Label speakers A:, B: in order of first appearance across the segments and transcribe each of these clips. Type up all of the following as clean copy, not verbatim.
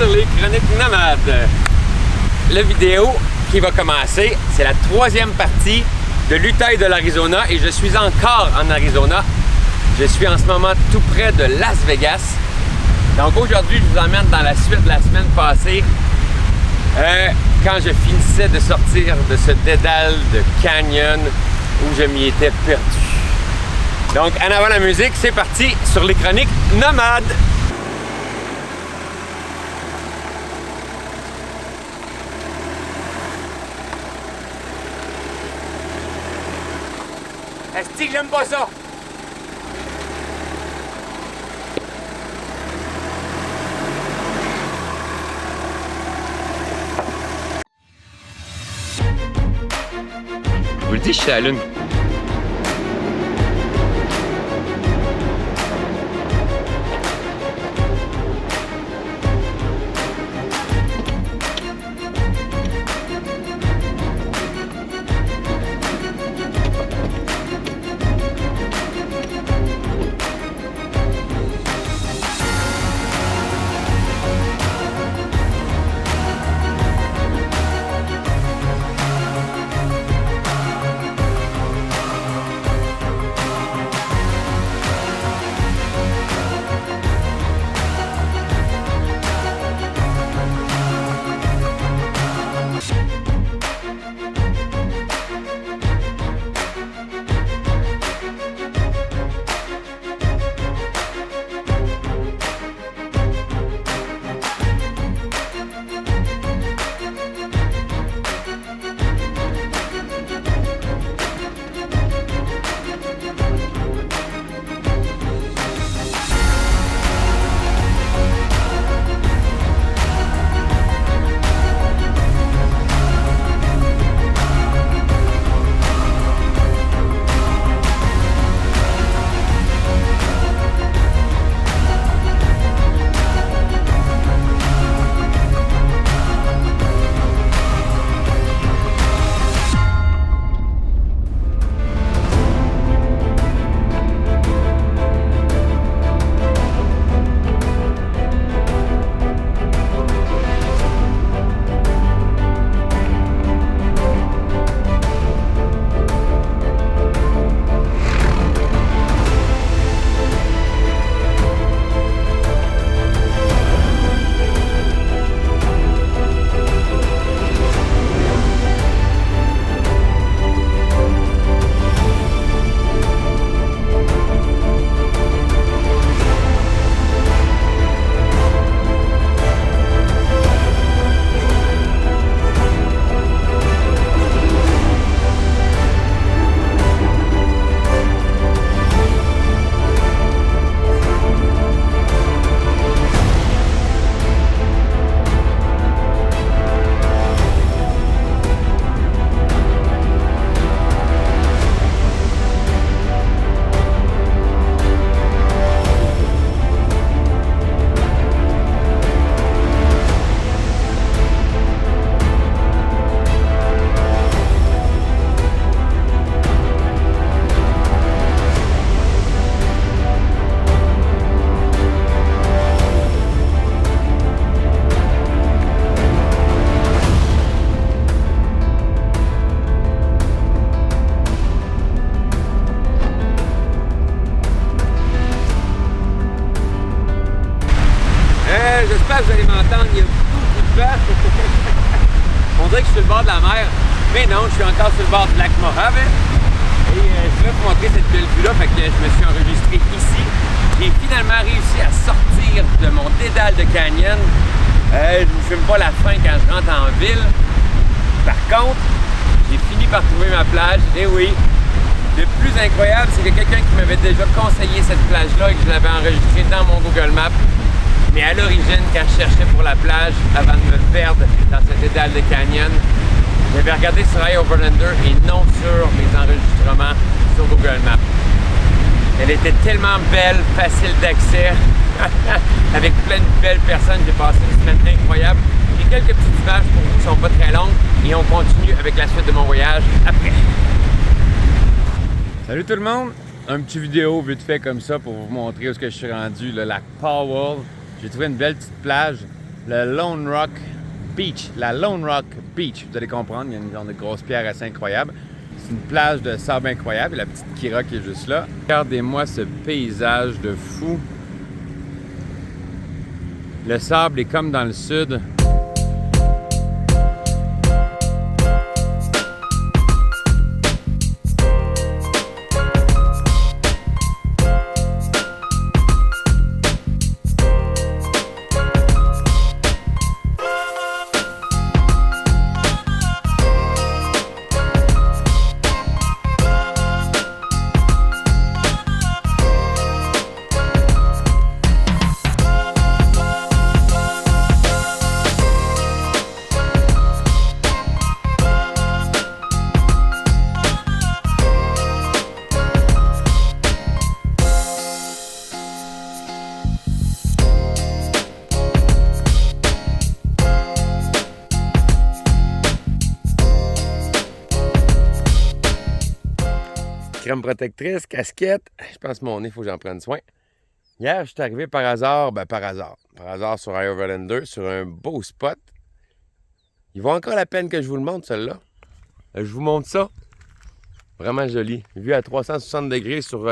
A: sur les Chroniques Nomades. La vidéo qui va commencer, c'est la troisième partie de l'Utah de l'Arizona et je suis encore en Arizona. Je suis en ce moment tout près de Las Vegas. Donc aujourd'hui, je vous emmène dans la suite de la semaine passée quand je finissais de sortir de ce dédale de canyon où je m'y étais perdu. Donc en avant la musique, c'est parti sur les Chroniques Nomades. Est-ce que j'aime pas ça? Je vous le dis, je suis à la lune. J'espère que vous allez m'entendre, il y a beaucoup de vent. On dirait que je suis sur le bord de la mer, mais non, je suis encore sur le bord du lac Mojave. Et je suis là pour montrer cette belle vue-là, fait que je me suis enregistré ici. J'ai finalement réussi à sortir de mon dédale de canyon. Je ne filme pas la fin quand je rentre en ville. Par contre, j'ai fini par trouver ma plage. Et oui, le plus incroyable, c'est que quelqu'un qui m'avait déjà conseillé cette plage-là et que je l'avais enregistrée dans mon Google Maps. Mais à l'origine, quand je cherchais pour la plage, avant de me perdre dans ce dédale de canyon, j'avais regardé sur iOverlander et non sur mes enregistrements sur Google Maps. Elle était tellement belle, facile d'accès, avec plein de belles personnes. J'ai passé une semaine incroyable. J'ai quelques petites images pour vous qui ne sont pas très longues et on continue avec la suite de mon voyage après. Salut tout le monde! Un petit vidéo vite fait comme ça pour vous montrer où est-ce que je suis rendu, le lac Powell. J'ai trouvé une belle petite plage. Le Lone Rock Beach. La Lone Rock Beach, vous allez comprendre, il y a une genre de grosse pierre assez incroyable. C'est une plage de sable incroyable et la petite Kira qui est juste là. Regardez-moi ce paysage de fou. Le sable est comme dans le sud. Crème protectrice, casquette. Je pense que mon nez, il faut que j'en prenne soin. Hier, je suis arrivé par hasard sur Overlander, sur un beau spot. Il vaut encore la peine que je vous le montre, celui-là. Je vous montre ça. Vraiment joli. Vue à 360 degrés sur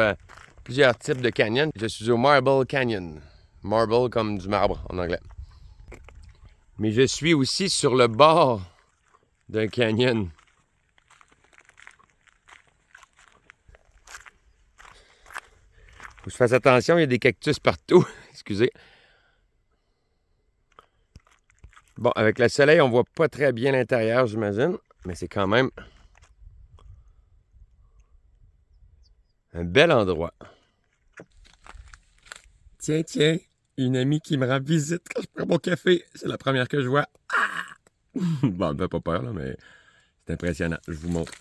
A: plusieurs types de canyons. Je suis au Marble Canyon. Marble comme du marbre en anglais. Mais je suis aussi sur le bord d'un canyon. Faut que je fasse attention, il y a des cactus partout. Excusez. Bon, avec le soleil, on voit pas très bien l'intérieur, j'imagine. Mais c'est quand même un bel endroit. Tiens, une amie qui me rend visite quand je prends mon café. C'est la première que je vois. Ah! Bon, elle me fait pas peur, là, mais c'est impressionnant. Je vous montre.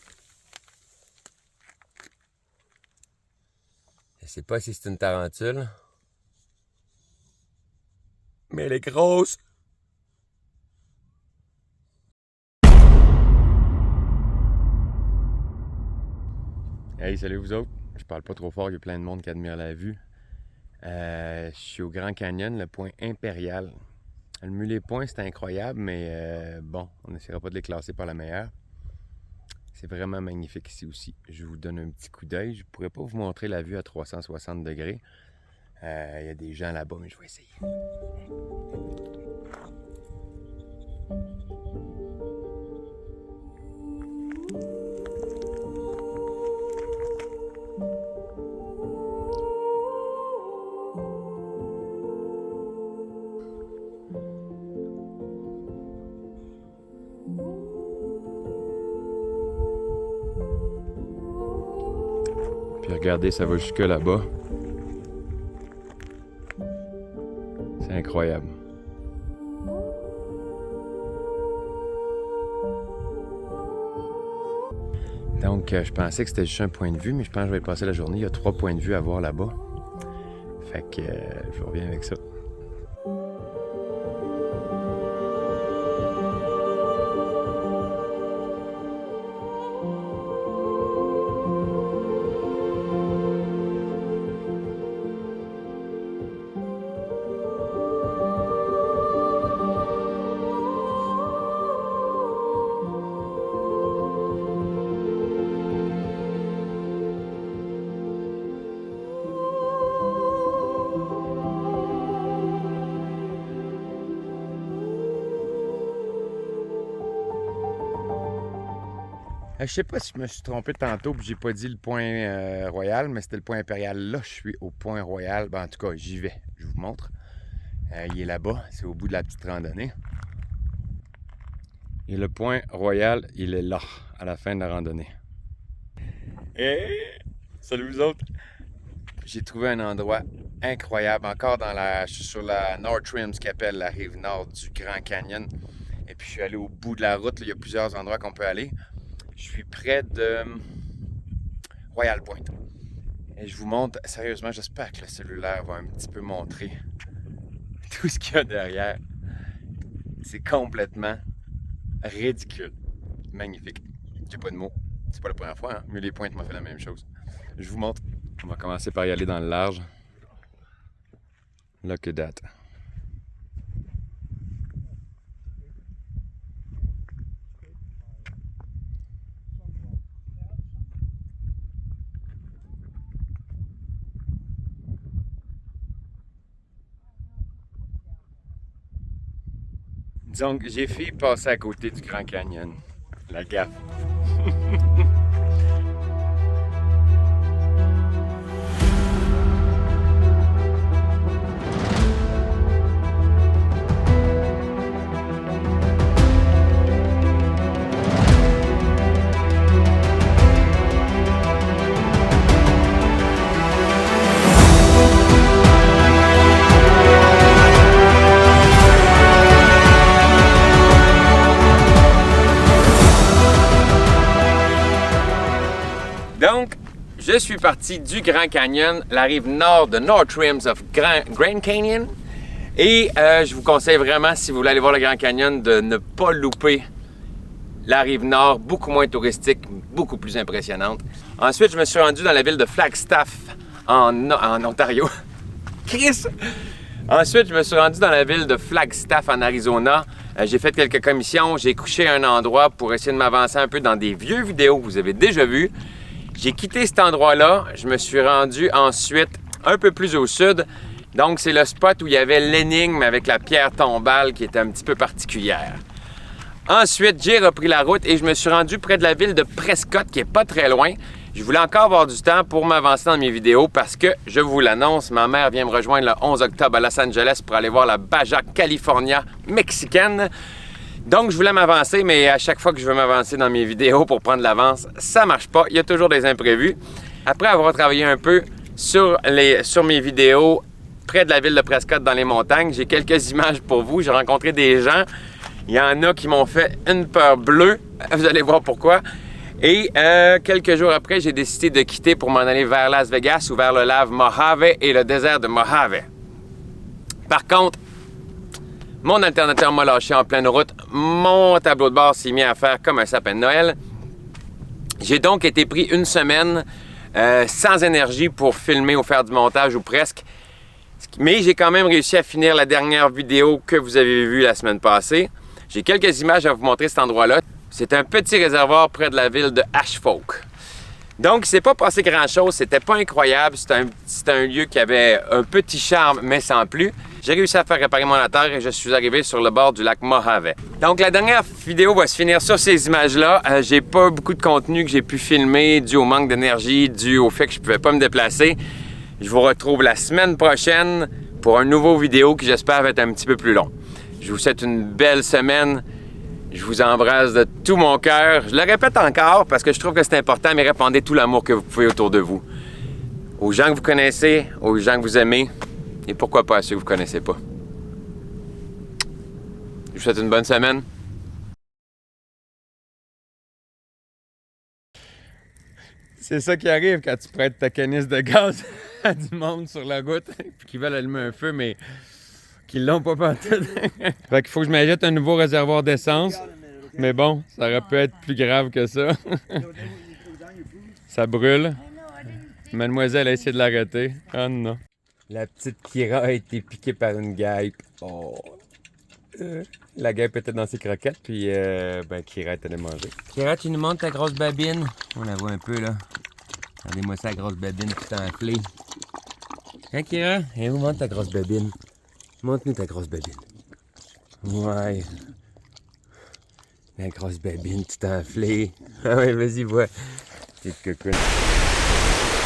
A: Je sais pas si c'est une tarentule. Mais elle est grosse. Hey, salut vous autres. Je parle pas trop fort, il y a plein de monde qui admire la vue. Je suis au Grand Canyon, le point impérial. Le Mulet Point, c'est incroyable, mais bon, on n'essaiera pas de les classer par la meilleure. C'est vraiment magnifique ici aussi. Je vous donne un petit coup d'œil. Je ne pourrais pas vous montrer la vue à 360 degrés. Il y a des gens là-bas, mais je vais essayer. Puis regardez, ça va jusque là-bas. C'est incroyable. Donc, je pensais que c'était juste un point de vue, mais je pense que je vais passer la journée. Il y a 3 points de vue à voir là-bas. Fait que je reviens avec ça. Je sais pas si je me suis trompé tantôt puis j'ai pas dit le point royal, mais c'était le point impérial. Là, je suis au point royal. Ben, en tout cas, j'y vais. Je vous montre. Il est là-bas. C'est au bout de la petite randonnée. Et le point royal, il est là, à la fin de la randonnée. Hey! Salut vous autres! J'ai trouvé un endroit incroyable. Encore je suis sur la North Rim, ce qu'on appelle la rive nord du Grand Canyon. Et puis je suis allé au bout de la route. Là, il y a plusieurs endroits qu'on peut aller. Je suis près de Royal Point. Et je vous montre, sérieusement, j'espère que le cellulaire va un petit peu montrer tout ce qu'il y a derrière. C'est complètement ridicule. Magnifique. J'ai pas de mots. C'est pas la première fois, hein? Mulet Point m'a fait la même chose. Je vous montre. On va commencer par y aller dans le large. Look at that. Donc, j'ai failli passer à côté du Grand Canyon. La gaffe. Donc, je suis parti du Grand Canyon, la rive nord de North Rims of Grand Canyon. Et je vous conseille vraiment, si vous voulez aller voir le Grand Canyon, de ne pas louper la rive nord, beaucoup moins touristique, beaucoup plus impressionnante. Ensuite, je me suis rendu dans la ville de Flagstaff, en Ontario. Chris! Ensuite, je me suis rendu dans la ville de Flagstaff, en Arizona. J'ai fait quelques commissions, j'ai couché à un endroit pour essayer de m'avancer un peu dans des vieux vidéos que vous avez déjà vues. J'ai quitté cet endroit-là, je me suis rendu ensuite un peu plus au sud. Donc, c'est le spot où il y avait l'énigme avec la pierre tombale qui était un petit peu particulière. Ensuite, j'ai repris la route et je me suis rendu près de la ville de Prescott, qui est pas très loin. Je voulais encore avoir du temps pour m'avancer dans mes vidéos parce que, je vous l'annonce, ma mère vient me rejoindre le 11 octobre à Los Angeles pour aller voir la Baja California mexicaine. Donc, je voulais m'avancer, mais à chaque fois que je veux m'avancer dans mes vidéos pour prendre l'avance, ça marche pas. Il y a toujours des imprévus. Après avoir travaillé un peu sur mes vidéos près de la ville de Prescott dans les montagnes, j'ai quelques images pour vous. J'ai rencontré des gens. Il y en a qui m'ont fait une peur bleue. Vous allez voir pourquoi. Et quelques jours après, j'ai décidé de quitter pour m'en aller vers Las Vegas ou vers le lac Mojave et le désert de Mojave. Par contre, mon alternateur m'a lâché en pleine route. Mon tableau de bord s'est mis à faire comme un sapin de Noël. J'ai donc été pris une semaine sans énergie pour filmer ou faire du montage ou presque. Mais j'ai quand même réussi à finir la dernière vidéo que vous avez vue la semaine passée. J'ai quelques images à vous montrer cet endroit-là. C'est un petit réservoir près de la ville de Ashfolk. Donc, il ne s'est pas passé grand-chose. C'était pas incroyable. C'était un lieu qui avait un petit charme, mais sans plus. J'ai réussi à faire réparer mon moteur et je suis arrivé sur le bord du lac Mojave. Donc, la dernière vidéo va se finir sur ces images-là. J'ai pas beaucoup de contenu que j'ai pu filmer dû au manque d'énergie, dû au fait que je pouvais pas me déplacer. Je vous retrouve la semaine prochaine pour un nouveau vidéo qui, j'espère, va être un petit peu plus long. Je vous souhaite une belle semaine. Je vous embrasse de tout mon cœur. Je le répète encore parce que je trouve que c'est important, mais répandez tout l'amour que vous pouvez autour de vous. Aux gens que vous connaissez, aux gens que vous aimez, et pourquoi pas à ceux que vous ne connaissez pas. Je vous souhaite une bonne semaine. C'est ça qui arrive quand tu prêtes ta canisse de gaz à du monde sur la route, puis qui veulent allumer un feu, mais qui l'ont pas pantoute. Fait qu'il faut que je m'achète un nouveau réservoir d'essence. Mais bon, ça aurait pu être plus grave que ça. Ça brûle. Mademoiselle a essayé de l'arrêter. Oh non. La petite Kira a été piquée par une guêpe. Oh. La guêpe était dans ses croquettes, puis Kira est allée manger. Kira, tu nous montres ta grosse babine? On la voit un peu, là. Regardez-moi ça, la grosse babine tout enflée. Hein, Kira? Et où montre ta grosse babine? Montre-nous ta grosse babine. Ouais. La grosse babine tout enflée. Ah ouais, vas-y, vois. Petite cocoune.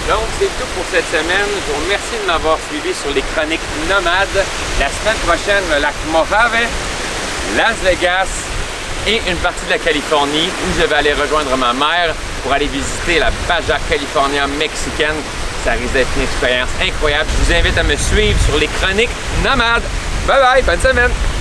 A: Donc, c'est tout pour cette semaine. Je vous remercie de m'avoir suivi sur les chroniques nomades. La semaine prochaine, le lac Mojave, Las Vegas et une partie de la Californie où je vais aller rejoindre ma mère pour aller visiter la Baja California mexicaine. Ça risque d'être une expérience incroyable. Je vous invite à me suivre sur les chroniques nomades. Bye bye, bonne semaine!